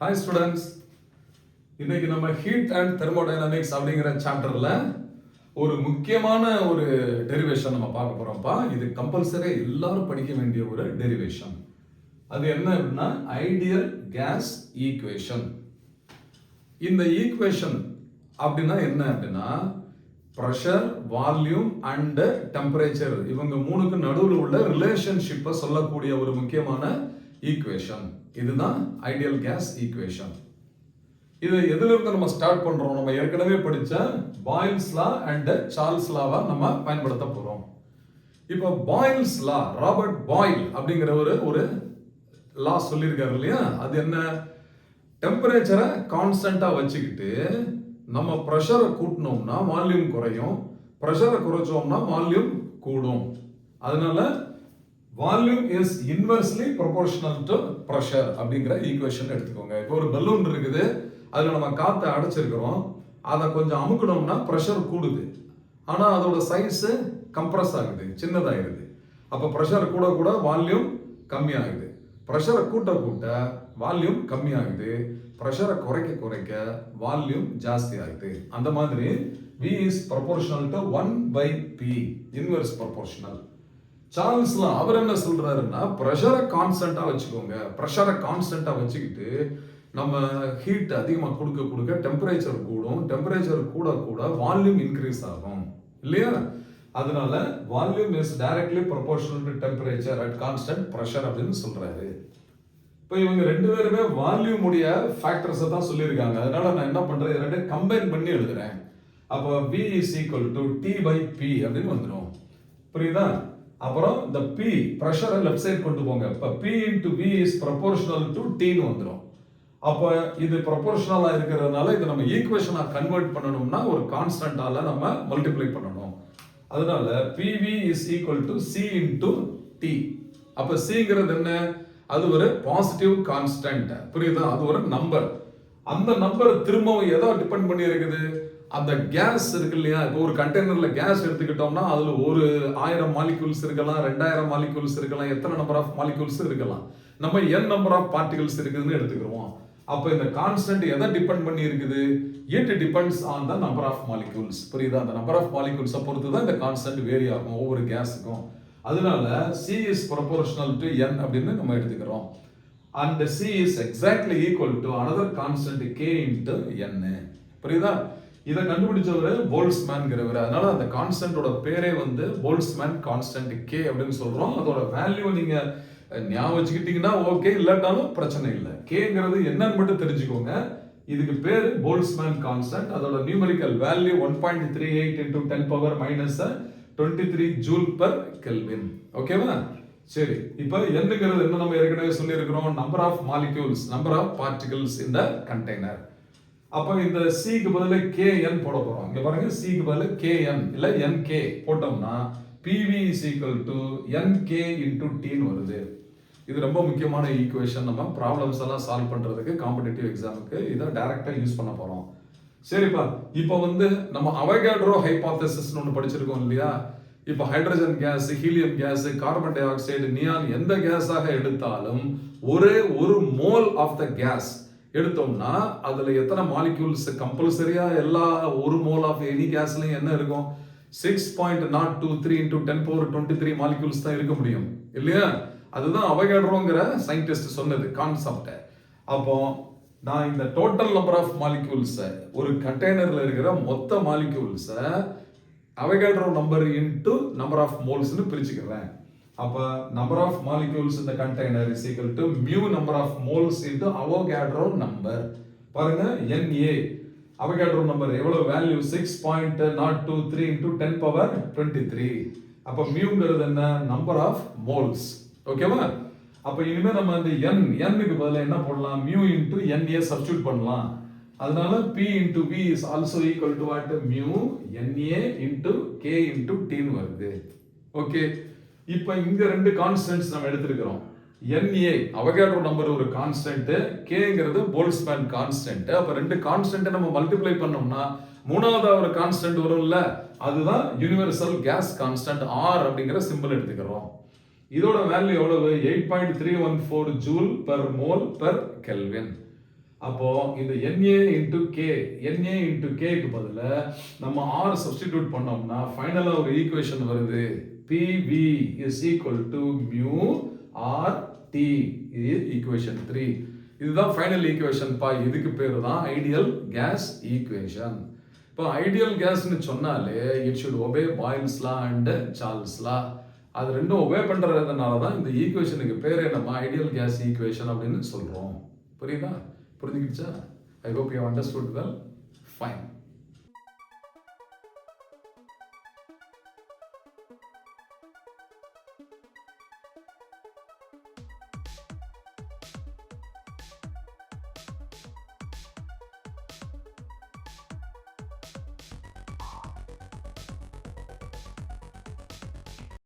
Hi students, இன்னைக்கு நம்ம heat and thermodynamics அப்படிங்கிற சாப்டர்ல ஒரு முக்கியமான ஒரு டெரிவேஷன் நம்ம பார்க்க போறோம்ப்பா. இது கம்பல்சரி எல்லாரும் படிக்க வேண்டிய ஒரு டெரிவேஷன். அது என்ன அப்படின்னா ஐடியல் கேஸ் ஈக்குவேஷன். இந்த ஈக்குவேஷன் அப்படின்னா என்ன அப்படின்னா ப்ரெஷர், வால்யூம் அண்ட் டெம்பரேச்சர் இவங்க மூணுக்கு நடுவில் உள்ள ரிலேஷன்ஷிப்பை சொல்லக்கூடிய ஒரு முக்கியமான ஈக்குவேஷன். இதுதான் ஐடியல் கேஸ் ஈக்குவேஷன். இது எதுல இருந்து நம்ம ஸ்டார்ட் பண்றோம்? நம்ம ஏற்கனவே படிச்ச பாயில்ஸ் லா அண்ட் சார்ல்ஸ் லாவை நம்ம பயன்படுத்த போறோம். இப்போ பாயில்ஸ் லா, ராபர்ட் பாயில் அப்படிங்கிற ஒரு லா சொல்லியிருக்காரு இல்லையா? அது என்ன? டெம்பரேச்சரை கான்ஸ்டன்டா வச்சுக்கிட்டு நம்ம ப்ரெஷரை கூட்டினோம்னா வால்யூம் குறையும், ப்ரெஷரை குறைச்சோம்னா வால்யூம் கூடும். அதனால volume is inversely proportional to pressure அப்படிங்கிற ஈக்குவேஷன் எடுத்துக்கோங்க. இப்போ ஒரு பலூன் இருக்குது, அதில் நம்ம காற்றை அடைச்சிருக்கிறோம். அதை கொஞ்சம் அமுக்கணும்னா ப்ரெஷர் கூடுது, ஆனால் அதோட சைஸு கம்ப்ரஸ் ஆகுது, சின்னதாகிடுது. அப்போ ப்ரெஷர் கூட கூட வால்யூம் கம்மியாகுது. ப்ரெஷரை கூட்ட கூட்ட வால்யூம் கம்மியாகுது, ப்ரெஷரை குறைக்க குறைக்க வால்யூம் ஜாஸ்தி ஆகுது. அந்த மாதிரி V is proportional to 1/P, inverse proportional. சார்ல்ஸ்ல அவர் என்ன சொல்றாருன்னா ப்ரெஷரை கான்ஸ்டன்டா வச்சுக்கோங்க. ப்ரெஷரை கான்ஸ்டன்டா வச்சுக்கிட்டு நம்ம ஹீட் அதிகமாக கொடுக்க கொடுக்க டெம்பரேச்சர் கூடும், டெம்பரேச்சர் கூட கூட வால்யூம் இன்க்ரீஸ் ஆகும் இல்லையா? அதனால volume is directly proportional to temperature at constant pressure அப்படின்னு சொல்றாரு. இப்போ இவங்க ரெண்டு பேருமே வால்யூம் உடைய ஃபேக்டர்ஸை தான் சொல்லியிருக்காங்க. அதனால நான் என்ன பண்றேன், ரெண்டு கம்பைன் பண்ணி எழுதுறேன். அப்போ V is equal to T/P அப்படின்னு வந்துடும். புரியுதா? அப்புறம் இந்த P பிரஷரை லெஃப்ட் சைடு கொண்டு போங்க. இப்போ P into V is proportional to T ன்னு வந்துடும். அப்போ இது ப்ரொபோர்ஷனலா இருக்கிறதுனால இதை நம்ம ஈக்குவேஷனா கன்வெர்ட் பண்ணணும்னா ஒரு கான்ஸ்டன்டால நம்ம மல்டிப்ளை பண்ணணும். அதனால PV is equal to C into T. அப்போ Cங்கிறது என்ன? அது ஒரு பாசிட்டிவ் கான்ஸ்டன்ட். புரியுதா? அது ஒரு நம்பர். அந்த நம்பர் திரும்பவும் எதோ டிபெண்ட் பண்ணி இருக்குது? அந்த கேஸ் இருக்கு இல்லையா? இப்போ ஒரு கண்டெய்னர்ல கேஸ் எடுத்துக்கிட்டோம்னா அதுல ஒரு 1000 மாலிகூல்ஸ் இருக்கலாம், 2000 மாலிகூல்ஸ் இருக்கலாம், எத்தனை நம்பர் ஆஃப் மாலிகூல்ஸ் இருக்கலாம். நம்ம n நம்பர் ஆஃப் பார்ட்டிகல்ஸ் இருக்குதுன்னு எடுத்துக்கிறோம். அப்போ இந்த கான்ஸ்டன்ட் எதை டிபெண்ட் பண்ணி இருக்குது? It depends on the number of molecules. புரியுதா? அந்த நம்பர் ஆஃப் மாலிகூல்ஸை பொறுத்து தான் இந்த கான்ஸ்டன்ட் வேரி ஆகும் ஒவ்வொரு கேஸுக்கும். அதனால C is proportional to n அப்படின்னு நம்ம எடுத்துக்கிறோம். and C is exactly equal to another constant K into n. புரியுதா? இதை கண்டுபிடிச்சவர் போல்ட்ஸ்மேன்ங்கிறவர். அதனால அந்த கான்ஸ்டன்டோட பேரே போல்ட்ஸ்மேன் கான்ஸ்டன்ட் K அப்படின்னு சொல்றோம். அதோட வேல்யூ நீங்க ஞாபகம் வச்சுக்கிட்டீங்கன்னா ஓகே, இல்லாட்டாலும் பிரச்சனை இல்லை. Kங்கிறது என்னன்னு மட்டும் தெரிஞ்சுக்கோங்க. இதுக்கு பேரு போல்ட்ஸ்மேன் கான்ஸ்டன்ட். அதோட numerical value 1.38 into 10 power minus 23 joule per kelvin. ஓகேவா? சரி, இப்போ என்னங்கிறது என்ன நம்ம ஏற்கனவே சொல்லியிருக்கிறோம்? Number of molecules, number of particles இந்த கண்டெய்னர். அப்போ இந்த Cக்கு பதிலா Kn போட போறோம். இங்க பாருங்க, Cக்கு பதிலா Kn இல்ல Nk போட்டோம்னா PV is equal to Nk into T ன்னு வருது. இது ரொம்ப முக்கியமான ஈக்குவேஷன். நம்ம ப்ராப்ளம்ஸ் எல்லாம் சால்வ் பண்றதுக்கு காம்படிட்டிவ் எக்ஸாமுக்கு இதை டைரக்டா யூஸ் பண்ண போறோம். சரிப்பா, இப்போ நம்ம அவோகாட்ரோ ஹைபோதசிஸ்னு ஒன்று படிச்சிருக்கோம் இல்லையா? இப்போ hydrogen case, helium gas, carbon di oxide, neon எந்த கேஸாக எடுத்தாலும் ஒரே ஒரு மோல் ஆஃப் த கேஸ் எடுத்தோம்னா அதுல எத்தனை மாலிக்யூல்ஸ் கம்பல்சரியா எல்லா ஒரு மோல் ஆஃப் எனி கேஸ்லயும் என்ன இருக்கும்? 6.023 into 10 power 23 மாலிக்யூல்ஸ் தான் இருக்க முடியும் இல்லையா? அதுதான் அவோகாட்ரோங்கிற சயின்டிஸ்ட் சொன்னது கான்செப்ட். அப்போ நான் இந்த டோட்டல் நம்பர் ஆஃப் மாலிக்யூல்ஸ், ஒரு கண்டெய்னர்ல இருக்கிற மொத்த molecules Avogadro number into number of மோல்ஸ்னு பிரிச்சுக்கிறேன். அப்ப number of molecules in the container is equal to mu number of moles into Avogadro number. பாருங்க, Na Avogadro number எவ்வளவு வேல்யூ? 6.023 into 10 power 23. அப்ப muங்கிறது என்ன? number of moles. ஓகேவா? அப்ப இனிமே நம்ம அந்த n-க்கு பதிலா என்ன போடலாம்? mu into Na சப்ஸ்டிட்யூட் பண்ணலாம். அதனால P into V is also equal to what? mu Na into K into T ன்னு வருது. ஓகே, இப்போ இங்க ரெண்டு கான்ஸ்டன்ட்ஸ் நம்ம எடுத்துக்கிறோம். Na அவோகாட்ரோ நம்பர் ஒரு கான்ஸ்டன்ட், Kங்கிறது போல்ட்ஸ்மேன் கான்ஸ்டன்ட். அப்ப ரெண்டு கான்ஸ்டன்ட் நம்ம மல்டிப்ளை பண்ணோம்னா மூணாவது ஒரு கான்ஸ்டன்ட் வரும்ல, அதுதான் யுனிவர்சல் கேஸ் கான்ஸ்டன்ட் R அப்படிங்கிற சிம்பிள் எடுத்துக்கிறோம். இதோட வேல்யூ எவ்வளவு? 8.314 joule per mole per kelvin. அப்போ இந்த Na into K, Na into Kக்கு பதிலா நம்ம R சப்ஸ்டிடியூட் பண்ணோம்னா ஃபைனலா ஒரு ஈக்குவேஷன் வருது. PV is equal to mu RT. இது ஈக்குவேஷன் 3. இதுதான் ஃபைனல் ஈக்குவேஷன் பா. இதுக்கு பேரு தான் ஐடியல் கேஸ் ஈக்குவேஷன். இப்போ ஐடியல் கேஸ்னு சொன்னாலே it should obey boils law and Charles லா. அது ரெண்டும் ஒபே பண்றதுனால தான் இந்த ஈக்குவேஷனுக்கு பேரே நம்ம ஐடியல் கேஸ் ஈக்குவேஷன் அப்படின்னு சொல்றோம். புரியுதா? புரிஞ்சுக்கிடுச்சா? I hope you have understood well. Fine.